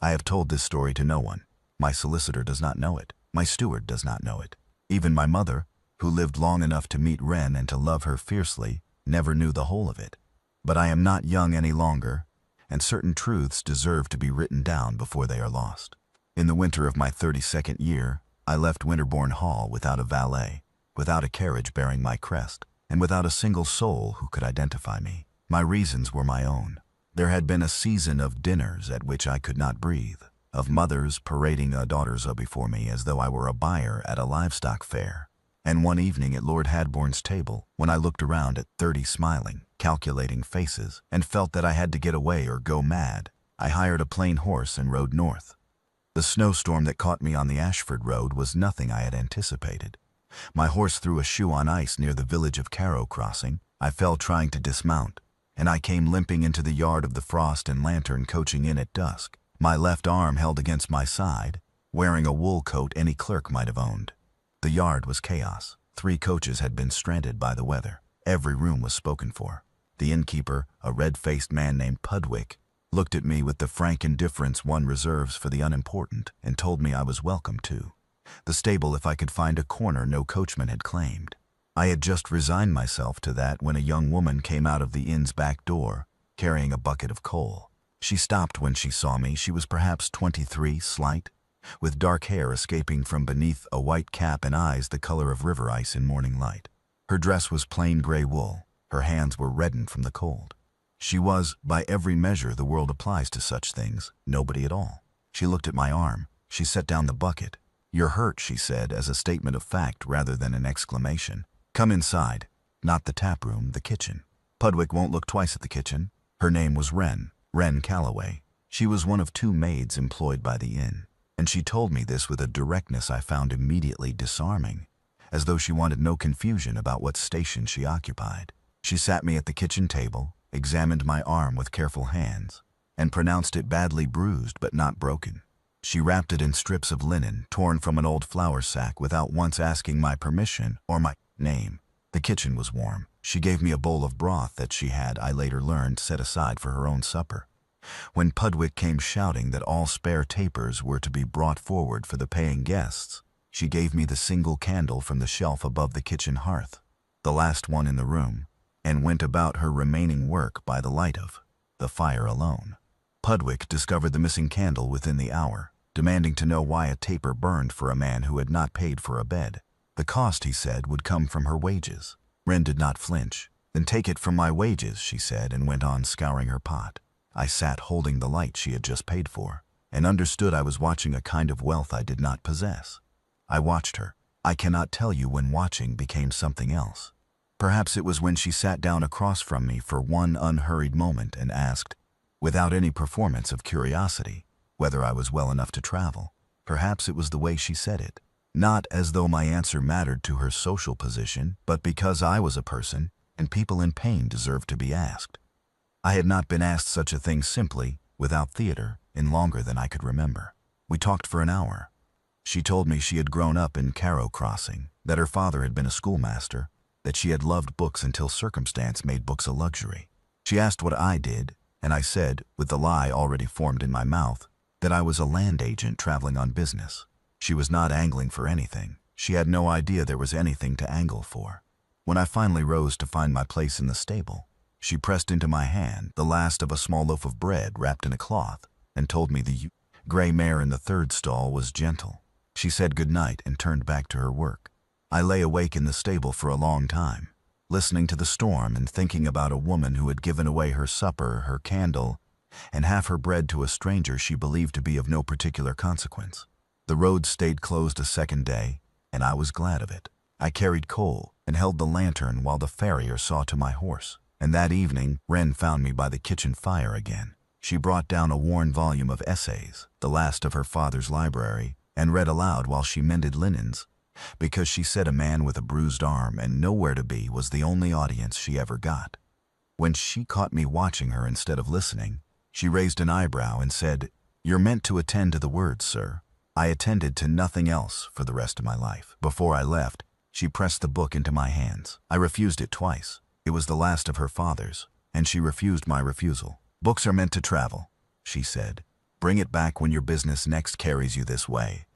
I have told this story to no one. My solicitor does not know it. My steward does not know it. Even my mother, who lived long enough to meet Wren and to love her fiercely, never knew the whole of it. But I am not young any longer, and certain truths deserve to be written down before they are lost. In the winter of my 32nd year, I left Winterborn Hall without a valet, without a carriage bearing my crest, and without a single soul who could identify me. My reasons were my own. There had been a season of dinners at which I could not breathe, of mothers parading their daughters before me as though I were a buyer at a livestock fair. And one evening at Lord Hadborn's table, when I looked around at 30 smiling, calculating faces, and felt that I had to get away or go mad, I hired a plain horse and rode north. The snowstorm that caught me on the Ashford Road was nothing I had anticipated. My horse threw a shoe on ice near the village of Carrow Crossing. I fell trying to dismount, and I came limping into the yard of the Frost and Lantern coaching inn at dusk, my left arm held against my side, wearing a wool coat any clerk might have owned. The yard was chaos. 3 coaches had been stranded by the weather. Every room was spoken for. The innkeeper, a red-faced man named Pudwick, looked at me with the frank indifference one reserves for the unimportant and told me I was welcome to the stable if I could find a corner no coachman had claimed. I had just resigned myself to that when a young woman came out of the inn's back door, carrying a bucket of coal. She stopped when she saw me. She was perhaps 23, slight, with dark hair escaping from beneath a white cap and eyes the color of river ice in morning light. Her dress was plain gray wool. Her hands were reddened from the cold. She was, by every measure the world applies to such things, nobody at all. She looked at my arm. She set down the bucket. "You're hurt," she said, as a statement of fact rather than an exclamation. "Come inside." Not the tap room, the kitchen. Pudwick won't look twice at the kitchen. Her name was Wren Calloway. She was one of 2 maids employed by the inn, and she told me this with a directness I found immediately disarming, as though she wanted no confusion about what station she occupied. She sat me at the kitchen table, examined my arm with careful hands, and pronounced it badly bruised but not broken. She wrapped it in strips of linen torn from an old flour sack without once asking my permission or my name. The kitchen was warm. She gave me a bowl of broth that she had, I later learned, set aside for her own supper. When Pudwick came shouting that all spare tapers were to be brought forward for the paying guests, she gave me the single candle from the shelf above the kitchen hearth, the last one in the room, and went about her remaining work by the light of the fire alone. Pudwick discovered the missing candle within the hour, demanding to know why a taper burned for a man who had not paid for a bed. The cost, he said, would come from her wages. Wren did not flinch. "Then take it from my wages," she said, and went on scouring her pot. I sat holding the light she had just paid for, and understood I was watching a kind of wealth I did not possess. I watched her. I cannot tell you when watching became something else. Perhaps it was when she sat down across from me for one unhurried moment and asked, without any performance of curiosity, whether I was well enough to travel. Perhaps it was the way she said it. Not as though my answer mattered to her social position, but because I was a person, and people in pain deserved to be asked. I had not been asked such a thing simply, without theater, in longer than I could remember. We talked for an hour. She told me she had grown up in Carrow Crossing, that her father had been a schoolmaster, that she had loved books until circumstance made books a luxury. She asked what I did, and I said, with the lie already formed in my mouth, that I was a land agent traveling on business. She was not angling for anything. She had no idea there was anything to angle for. When I finally rose to find my place in the stable, she pressed into my hand the last of a small loaf of bread wrapped in a cloth and told me the gray mare in the 3rd stall was gentle. She said good night and turned back to her work. I lay awake in the stable for a long time, listening to the storm and thinking about a woman who had given away her supper, her candle, and half her bread to a stranger she believed to be of no particular consequence. The road stayed closed a 2nd day, and I was glad of it. I carried coal and held the lantern while the farrier saw to my horse, and that evening Wren found me by the kitchen fire again. She brought down a worn volume of essays, the last of her father's library, and read aloud while she mended linens, because she said a man with a bruised arm and nowhere to be was the only audience she ever got. When she caught me watching her instead of listening, she raised an eyebrow and said, "You're meant to attend to the words, sir." I attended to nothing else for the rest of my life. Before I left, she pressed the book into my hands. I refused it twice. It was the last of her father's, and she refused my refusal. "Books are meant to travel," she said, Bring it back when your business next carries you this way.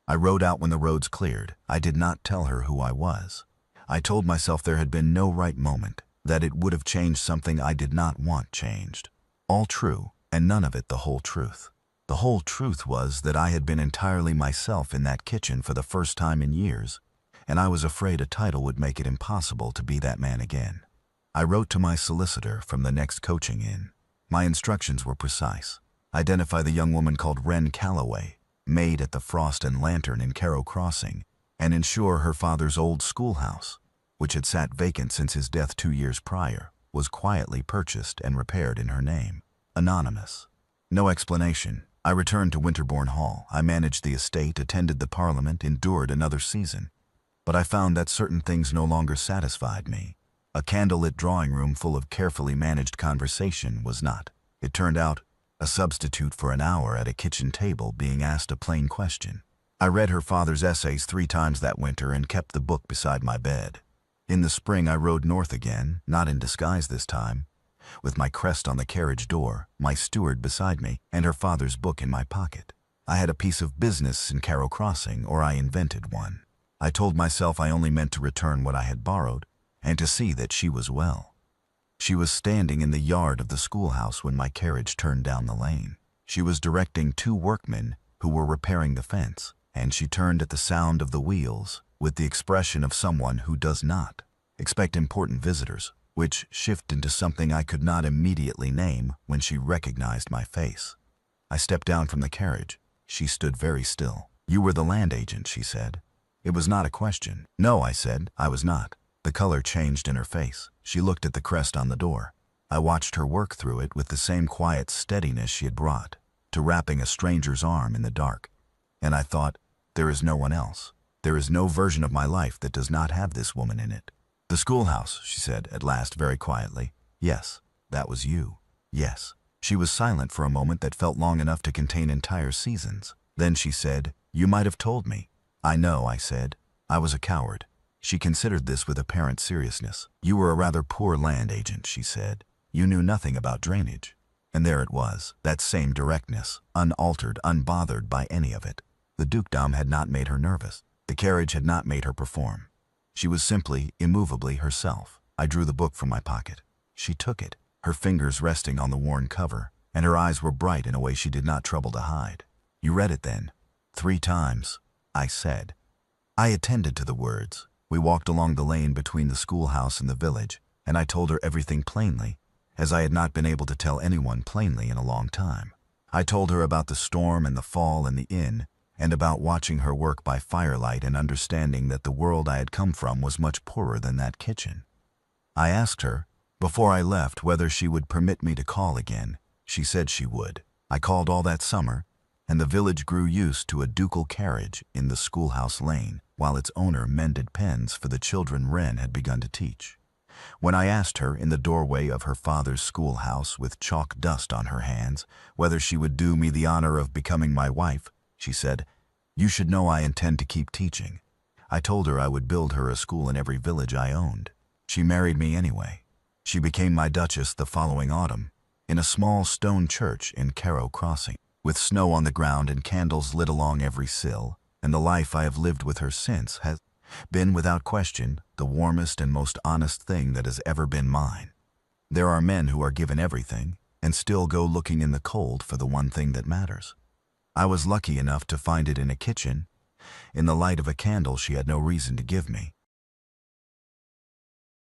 I rode out when the roads cleared. I did not tell her who I was. I told myself there had been no right moment, that it would have changed something I did not want changed. All true, and none of it the whole truth. The whole truth was that I had been entirely myself in that kitchen for the first time in years, and I was afraid a title would make it impossible to be that man again. I wrote to my solicitor from the next coaching inn. My instructions were precise. Identify the young woman called Wren Calloway, maid at the Frost and Lantern in Carrow Crossing, and ensure her father's old schoolhouse, which had sat vacant since his death 2 years prior, was quietly purchased and repaired in her name. Anonymous. No explanation. I returned to Winterborn Hall. I managed the estate, attended the Parliament, endured another season. But I found that certain things no longer satisfied me. A candlelit drawing room full of carefully managed conversation was not. It turned out a substitute for an hour at a kitchen table being asked a plain question. I read her father's essays 3 times that winter and kept the book beside my bed. In the spring I rode north again, not in disguise this time, with my crest on the carriage door, my steward beside me, and her father's book in my pocket. I had a piece of business in Carrow Crossing, or I invented one. I told myself I only meant to return what I had borrowed, and to see that she was well. She was standing in the yard of the schoolhouse when my carriage turned down the lane. She was directing 2 workmen who were repairing the fence, and she turned at the sound of the wheels with the expression of someone who does not expect important visitors, which shifted into something I could not immediately name when she recognized my face. I stepped down from the carriage. She stood very still. "You were the land agent," she said. It was not a question. "No," I said, "I was not." The color changed in her face. She looked at the crest on the door. I watched her work through it with the same quiet steadiness she had brought to wrapping a stranger's arm in the dark. And I thought, there is no one else. There is no version of my life that does not have this woman in it. "The schoolhouse," she said at last very quietly. "Yes, that was you. Yes." She was silent for a moment that felt long enough to contain entire seasons. Then she said, "You might have told me." "I know," I said. "I was a coward." She considered this with apparent seriousness. "You were a rather poor land agent," she said. "You knew nothing about drainage." And there it was, that same directness, unaltered, unbothered by any of it. The dukedom had not made her nervous. The carriage had not made her perform. She was simply, immovably herself. I drew the book from my pocket. She took it, her fingers resting on the worn cover, and her eyes were bright in a way she did not trouble to hide. "You read it then?" "3 times, I said. I attended to the words. We walked along the lane between the schoolhouse and the village, and I told her everything plainly, as I had not been able to tell anyone plainly in a long time. I told her about the storm and the fall and the inn, and about watching her work by firelight and understanding that the world I had come from was much poorer than that kitchen. I asked her, before I left, whether she would permit me to call again. She said she would. I called all that summer, and the village grew used to a ducal carriage in the schoolhouse lane, while its owner mended pens for the children Wren had begun to teach. When I asked her in the doorway of her father's schoolhouse with chalk dust on her hands whether she would do me the honor of becoming my wife, she said, "You should know I intend to keep teaching." I told her I would build her a school in every village I owned. She married me anyway. She became my duchess the following autumn, in a small stone church in Carrow Crossing, with snow on the ground and candles lit along every sill, and the life I have lived with her since has been, without question, the warmest and most honest thing that has ever been mine. There are men who are given everything, and still go looking in the cold for the one thing that matters. I was lucky enough to find it in a kitchen, in the light of a candle she had no reason to give me.